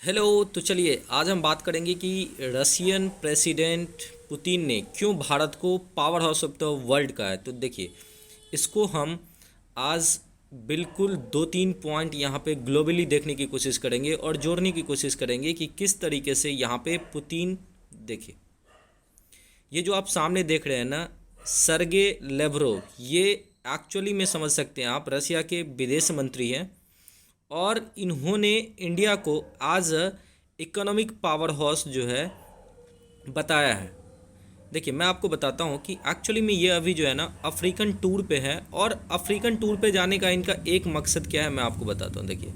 Hello. तो चलिए आज हम बात करेंगे कि रशियन प्रेसिडेंट पुतिन ने क्यों भारत को power house of the world कहा है। तो देखिए, इसको हम आज बिल्कुल दो तीन पॉइंट यहाँ पे ग्लोबली देखने की कोशिश करेंगे और जोड़ने की कोशिश करेंगे कि किस तरीके से यहाँ पे पुतिन। देखिए, ये जो आप सामने देख रहे हैं ना, सरगे लेवरोव, ये एक्चुअली में समझ सकते हैं आप रशिया के विदेश मंत्री हैं और इन्होंने इंडिया को आज इकोनॉमिक पावर हाउस जो है बताया है। देखिए, मैं आपको बताता हूँ कि एक्चुअली में ये अभी जो है ना अफ्रीकन टूर पे है और अफ्रीकन टूर पे जाने का इनका एक मकसद क्या है मैं आपको बताता हूँ। देखिए,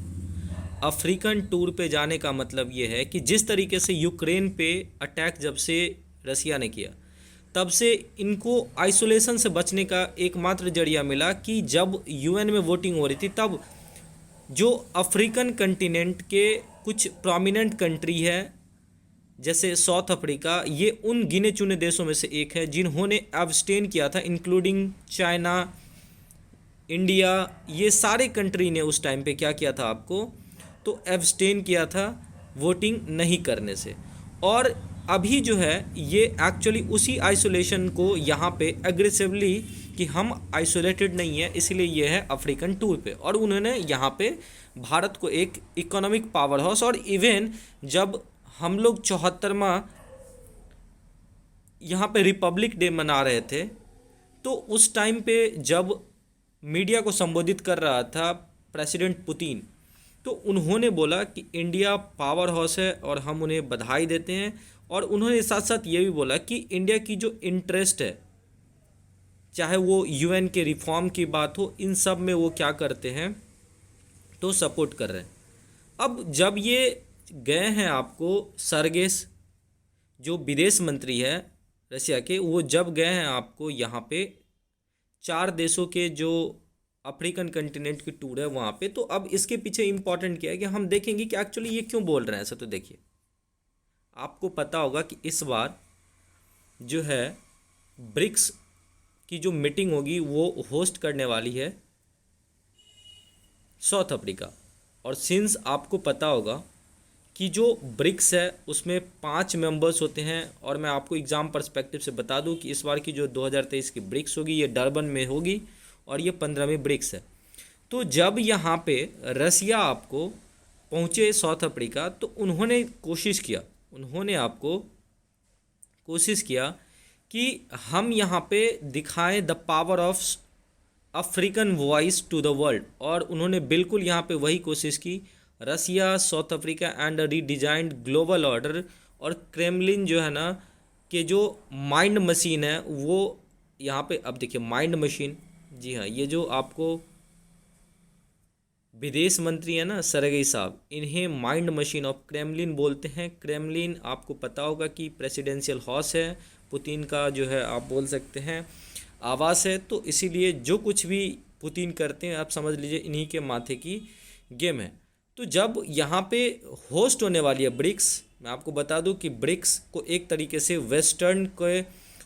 अफ्रीकन टूर पे जाने का मतलब ये है कि जिस तरीके से यूक्रेन पे अटैक जब से रसिया ने किया, तब से इनको आइसोलेशन से बचने का एकमात्र जरिया मिला कि जब यूएन में वोटिंग हो रही थी, तब जो अफ्रीकन कंटिनेंट के कुछ प्रोमिनेंट कंट्री है जैसे साउथ अफ्रीका, ये उन गिने चुने देशों में से एक है जिन्होंने एब्सटेन किया था, इंक्लूडिंग चाइना, इंडिया। ये सारे कंट्री ने उस टाइम पे क्या किया था आपको, तो एब्सटेन किया था वोटिंग नहीं करने से। और अभी जो है ये एक्चुअली उसी आइसोलेशन को यहाँ पे एग्रेसिवली कि हम आइसोलेटेड नहीं है, इसलिए ये है अफ्रीकन टूर पे। और उन्होंने यहाँ पे भारत को एक इकोनॉमिक पावर हाउस, और इवन जब हम लोग 74वां यहाँ पे रिपब्लिक डे मना रहे थे, तो उस टाइम पे जब मीडिया को संबोधित कर रहा था प्रेसिडेंट पुतिन, तो उन्होंने बोला कि इंडिया पावर हाउस है और हम उन्हें बधाई देते हैं। और उन्होंने साथ साथ ये भी बोला कि इंडिया की जो इंटरेस्ट है, चाहे वो यूएन के रिफॉर्म की बात हो, इन सब में वो क्या करते हैं, तो सपोर्ट कर रहे हैं। अब जब ये गए हैं आपको सरगेस, जो विदेश मंत्री है रशिया के, वो जब गए हैं आपको यहाँ पे चार देशों के जो अफ्रीकन कंटिनेंट की टूर है वहाँ पे, तो अब इसके पीछे इम्पॉर्टेंट क्या है कि हम देखेंगे कि एक्चुअली ये क्यों बोल रहे हैं ऐसा। तो देखिए, आपको पता होगा कि इस बार जो है ब्रिक्स की जो मीटिंग होगी वो होस्ट करने वाली है साउथ अफ्रीका। और सिंस आपको पता होगा कि जो ब्रिक्स है उसमें 5 मेंबर्स होते हैं, और मैं आपको एग्ज़ाम पर्सपेक्टिव से बता दूं कि इस बार की जो 2023 की ब्रिक्स होगी ये डरबन में होगी और ये 15वीं ब्रिक्स है। तो जब यहाँ पे रसिया आपको पहुँचे साउथ अफ्रीका, तो उन्होंने आपको कोशिश किया कि हम यहाँ पे दिखाएं the power of African voice to the world. और उन्होंने बिल्कुल यहाँ पे वही कोशिश की। Russia, South Africa and redesigned global order, और क्रेमलिन जो है ना कि जो माइंड मशीन है वो यहाँ पे। अब देखिए, माइंड मशीन, जी हाँ, ये जो आपको विदेश मंत्री है ना सरगेई साहब, इन्हें माइंड मशीन ऑफ क्रेमलिन बोलते हैं। क्रेमलिन आपको पता होगा कि प्रेसिडेंशियल हाउस है, पुतिन का जो है आप बोल सकते हैं आवास है। तो इसीलिए जो कुछ भी पुतिन करते हैं आप समझ लीजिए इन्हीं के माथे की गेम है। तो जब यहाँ पे होस्ट होने वाली है ब्रिक्स, मैं आपको बता दूं कि ब्रिक्स को एक तरीके से वेस्टर्न के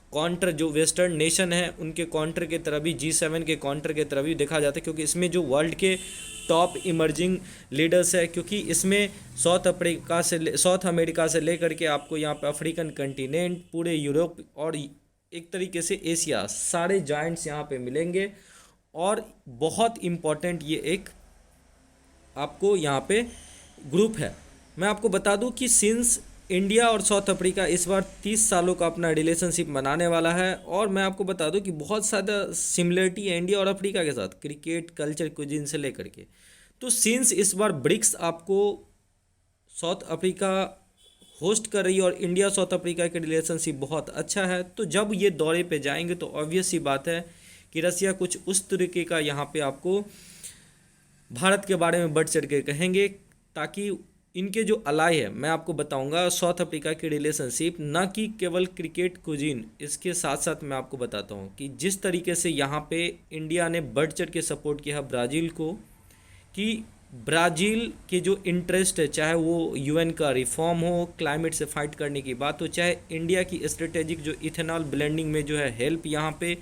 काउंटर, जो वेस्टर्न नेशन है उनके काउंटर के तरह भी, G7 के काउंटर के तरह भी देखा जाता है, क्योंकि इसमें जो वर्ल्ड के टॉप इमर्जिंग लीडर्स है, क्योंकि इसमें साउथ अमेरिका से लेकर के आपको यहाँ पे अफ्रीकन कंटिनेंट, पूरे यूरोप और एक तरीके से एशिया, सारे जाइंट्स यहाँ पे मिलेंगे। और बहुत इम्पॉर्टेंट ये एक आपको यहाँ पे ग्रुप है। मैं आपको बता दूं कि सिंस इंडिया और साउथ अफ्रीका इस बार 30 सालों का अपना रिलेशनशिप मनाने वाला है, और मैं आपको बता दूं कि बहुत ज़्यादा सिमिलरिटी है इंडिया और अफ्रीका के साथ, क्रिकेट, कल्चर, कुजिन से लेकर के। तो सिंस इस बार ब्रिक्स आपको साउथ अफ्रीका होस्ट कर रही है और इंडिया साउथ अफ्रीका के रिलेशनशिप बहुत अच्छा है, तो जब ये दौरे पे जाएंगे तो ऑब्वियस सी बात है कि रसिया कुछ उस तरीके का यहाँ पे आपको भारत के बारे में बढ़ चढ़ के कहेंगे, ताकि इनके जो अलाई है, मैं आपको बताऊंगा साउथ अफ्रीका की रिलेशनशिप, ना कि केवल क्रिकेट, कुजिन, इसके साथ साथ मैं आपको बताता हूं कि जिस तरीके से यहाँ पे इंडिया ने बढ़ चढ़ के सपोर्ट किया ब्राज़ील को, कि ब्राज़ील के जो इंटरेस्ट है, चाहे वो यूएन का रिफॉर्म हो, क्लाइमेट से फाइट करने की बात हो, चाहे इंडिया की स्ट्रेटेजिक जो इथेनॉल ब्लेंडिंग में जो है हेल्प यहाँ पे,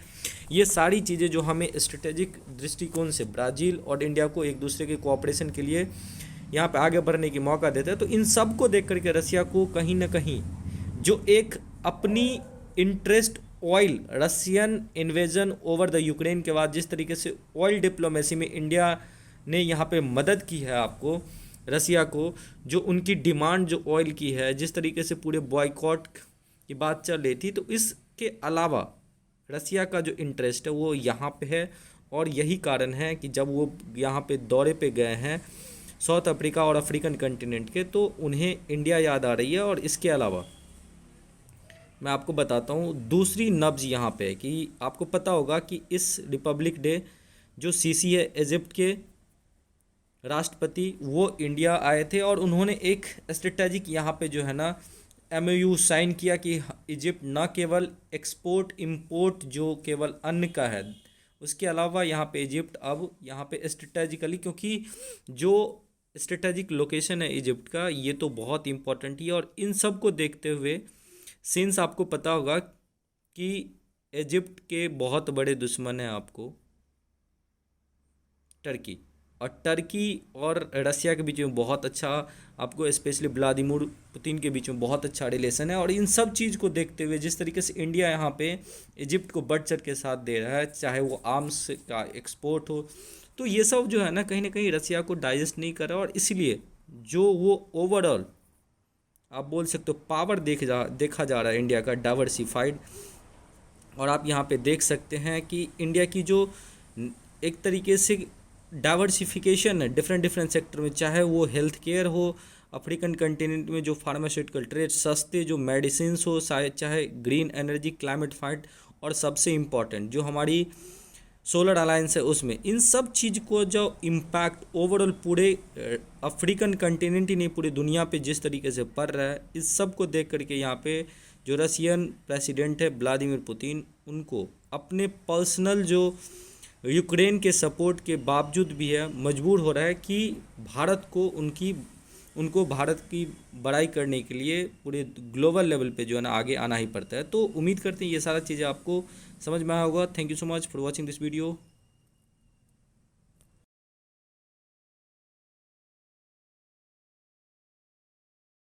ये सारी चीज़ें जो हमें स्ट्रेटेजिक दृष्टिकोण से ब्राज़ील और इंडिया को एक दूसरे के कोऑपरेशन के लिए यहाँ पे आगे बढ़ने की मौका देता है। तो इन सब को देख करके रसिया को कहीं ना कहीं जो एक अपनी interest oil, Russian invasion over the Ukraine के बाद जिस तरीके से ऑयल डिप्लोमेसी में इंडिया ने यहाँ पे मदद की है आपको, रसिया को, जो उनकी डिमांड जो ऑयल की है, जिस तरीके से पूरे बॉयकॉट की बात चल रही थी, तो इसके अलावा रसिया का जो इंटरेस्ट है वो यहाँ पे है। और यही कारण है कि जब वो यहाँ पे दौरे पे गए हैं साउथ अफ्रीका और अफ्रीकन कंटिनेंट के, तो उन्हें इंडिया याद आ रही है। और इसके अलावा मैं आपको बताता हूँ दूसरी नब्ज़ यहाँ पे है कि आपको पता होगा कि इस रिपब्लिक डे जो सीसी है इजिप्ट के राष्ट्रपति, वो इंडिया आए थे और उन्होंने एक स्ट्रेटेजिक यहाँ पे जो है ना एमओयू साइन किया कि इजिप्ट न केवल एक्सपोर्ट इंपोर्ट जो केवल अन्न का है, उसके अलावा यहाँ पे इजिप्ट अब यहाँ पे स्ट्रेटेजिकली, क्योंकि जो स्ट्रेटेजिक लोकेशन है इजिप्ट का, ये तो बहुत इम्पोर्टेंट ही है। और इन सब को देखते हुए सिंस आपको पता होगा कि इजिप्ट के बहुत बड़े दुश्मन हैं आपको टर्की, और टर्की और रसिया के बीच में बहुत अच्छा, आपको स्पेशली व्लादिमीर पुतिन के बीच में बहुत अच्छा रिलेशन है। और इन सब चीज़ को देखते हुए जिस तरीके से इंडिया यहाँ पे इजिप्ट को बढ़ चढ़ के साथ दे रहा है, चाहे वो आर्म्स का एक्सपोर्ट हो, तो ये सब जो है ना कहीं रसिया को डाइजेस्ट नहीं कर रहा। और इसलिए जो वो ओवरऑल आप बोल सकते हो पावर देखा जा रहा है इंडिया का डाइवर्सिफाइड। और आप यहाँ पे देख सकते हैं कि इंडिया की जो एक तरीके से डाइवर्सिफिकेशन है डिफरेंट सेक्टर में, चाहे वो हेल्थ केयर हो, अफ्रीकन कंटिनेंट में जो फार्मास्यूटिकल ट्रेड, सस्ते जो मेडिसिन हो, चाहे ग्रीन एनर्जी, क्लाइमेट फाइट, और सबसे इम्पॉर्टेंट जो हमारी सोलर अलायंस है उसमें, इन सब चीज़ को जो इम्पैक्ट ओवरऑल पूरे अफ्रीकन कंटिनेंट ही नहीं पूरी दुनिया पे जिस तरीके से पड़ रहा है, इस सब को देख करके यहाँ पे जो रशियन प्रेसिडेंट है व्लादिमीर पुतिन, उनको अपने पर्सनल जो यूक्रेन के सपोर्ट के बावजूद भी है मजबूर हो रहा है कि भारत को उनको भारत की बड़ाई करने के लिए पूरे ग्लोबल लेवल पे जो है ना आगे आना ही पड़ता है। तो उम्मीद करते हैं ये सारा चीज़ें आपको समझ में आया होगा। Thank you so much for watching this video.